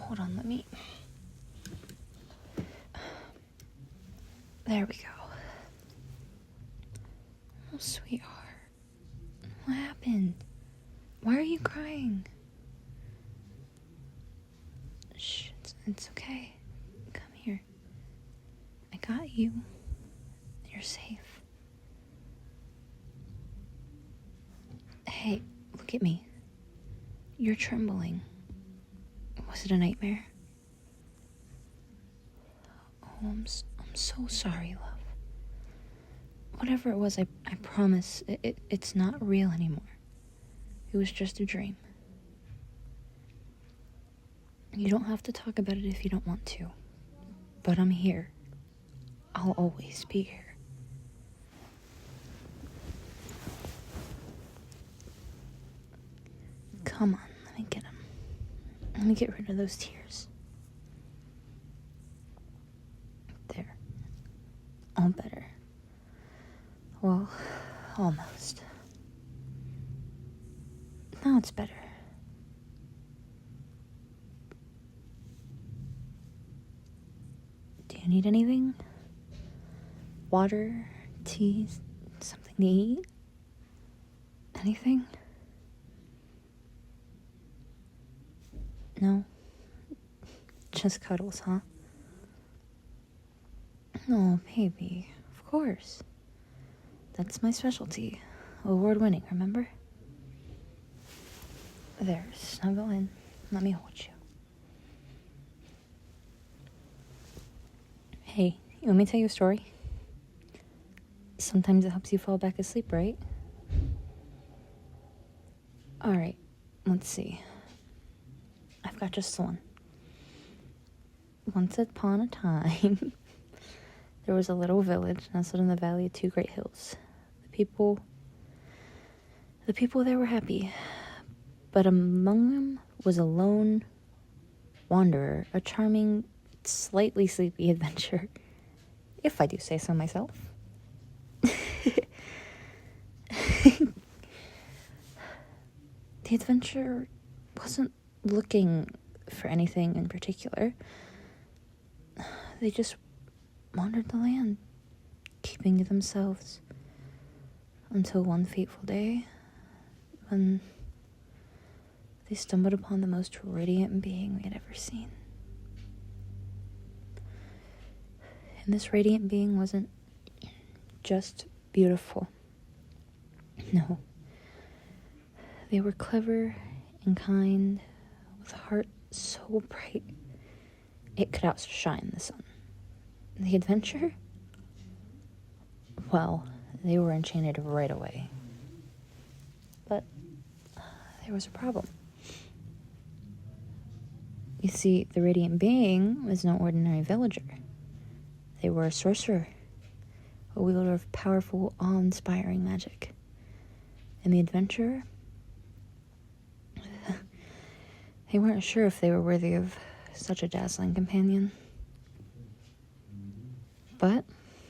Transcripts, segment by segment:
hold on, let me... There we go. Oh, sweetheart. What happened? Why are you crying? Shh, it's okay. Come here. I got you. You're safe. Hey, look at me. You're trembling. Was it a nightmare? Oh, I'm so sorry, love. Whatever it was, I promise, it's not real anymore. It was just a dream. You don't have to talk about it if you don't want to. But I'm here. I'll always be here. Come on, let me get him. Let me get rid of those tears. There. All better. Well, almost. Now it's better. Do you need anything? Water? Tea? Something to eat? Anything? No? Just cuddles, huh? Oh, baby. Of course. That's my specialty. Award-winning, remember? There, snuggle in. Let me hold you. Hey, you want me to tell you a story? Sometimes it helps you fall back asleep, right? Alright, let's see. I've got just one. Once upon a time, there was a little village nestled in the valley of two great hills. The people there were happy, but among them was a lone wanderer, a charming, slightly sleepy adventurer, if I do say so myself. The adventurer wasn't looking for anything in particular. They just wandered the land, keeping to themselves, until one fateful day when they stumbled upon the most radiant being they had ever seen. And this radiant being wasn't just beautiful. No. They were clever and kind, with a heart so bright it could outshine the sun. The adventure? Well, they were enchanted right away. But there was a problem. You see, the radiant being was no ordinary villager. They were a sorcerer, a wielder of powerful, awe-inspiring magic. And the adventurer? They weren't sure if they were worthy of such a dazzling companion. But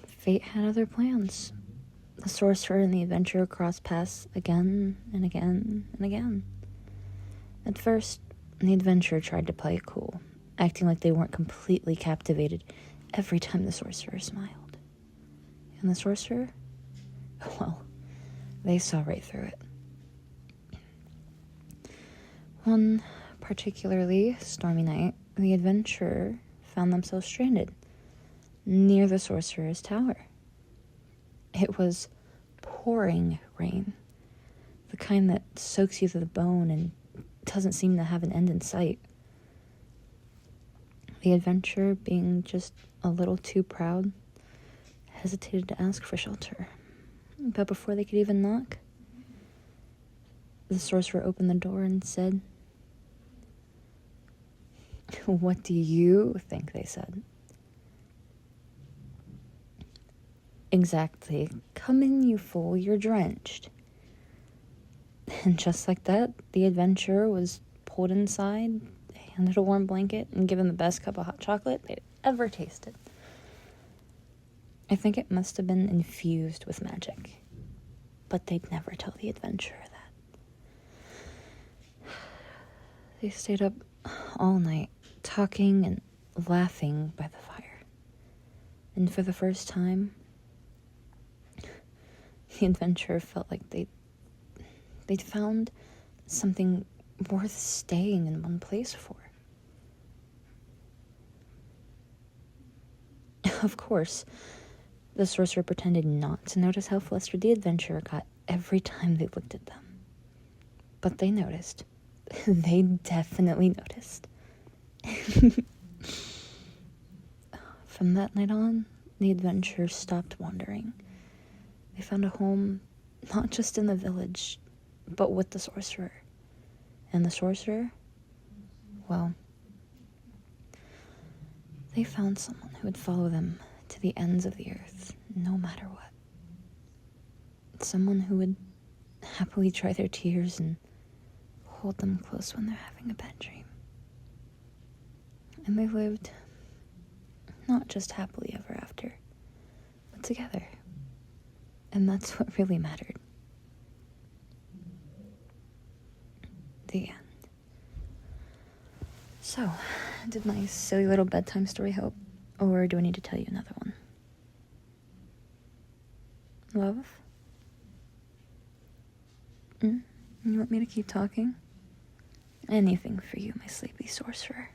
fate had other plans. The sorcerer and the adventurer crossed paths again and again and again. At first, the adventurer tried to play it cool, acting like they weren't completely captivated every time the sorcerer smiled. And the sorcerer? Well, they saw right through it. One particularly stormy night, the adventurer found themselves stranded near the sorcerer's tower. It was pouring rain, the kind that soaks you to the bone and doesn't seem to have an end in sight. The adventurer, being just a little too proud, hesitated to ask for shelter. But before they could even knock, the sorcerer opened the door and said, "What do you think?" they said. "Exactly. Come in, you fool, you're drenched." And just like that, the adventurer was pulled inside, handed a warm blanket, and given the best cup of hot chocolate they'd ever tasted. I think it must have been infused with magic, but they'd never tell the adventurer that. They stayed up all night, talking and laughing by the fire. And for the first time, the adventurer felt like they'd found something worth staying in one place for. Of course, the sorcerer pretended not to notice how flustered the adventurer got every time they looked at them. But they noticed. They definitely noticed. From that night on, the adventurers stopped wandering. They found a home not just in the village, but with the sorcerer. And the sorcerer, well, they found someone who would follow them to the ends of the earth, no matter what. Someone who would happily dry their tears and hold them close when they're having a bad dream. And they lived not just happily ever after, but together. And that's what really mattered. The end. So, did my silly little bedtime story help? Or do I need to tell you another one? Love? You want me to keep talking? Anything for you, my sleepy sorcerer.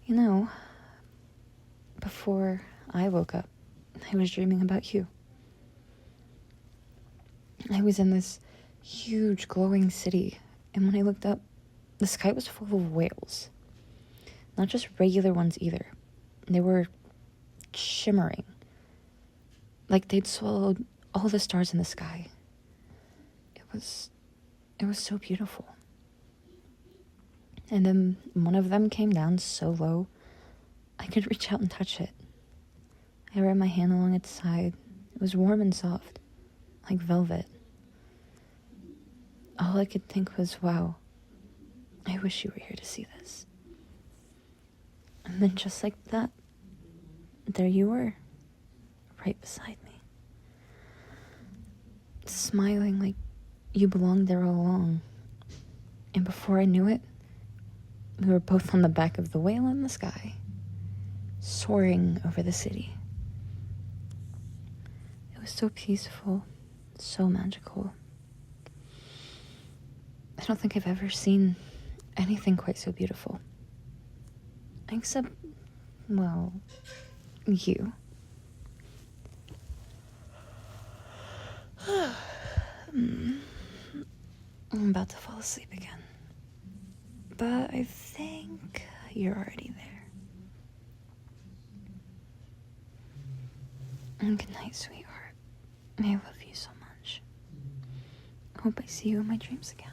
You know, before I woke up, I was dreaming about you. I was in this huge glowing city, and when I looked up, the sky was full of whales. Not just regular ones either. They were shimmering. Like they'd swallowed all the stars in the sky. It was so beautiful. And then one of them came down so low, I could reach out and touch it. I ran my hand along its side. It was warm and soft, like velvet. All I could think was, wow, I wish you were here to see this. And then just like that, there you were, right beside me. Smiling like you belonged there all along. And before I knew it, we were both on the back of the whale in the sky, soaring over the city. It was so peaceful, so magical. I don't think I've ever seen anything quite so beautiful. Except, well, you. I'm about to fall asleep again. But I think you're already there. And good night, sweetheart. I love you so much. Hope I see you in my dreams again.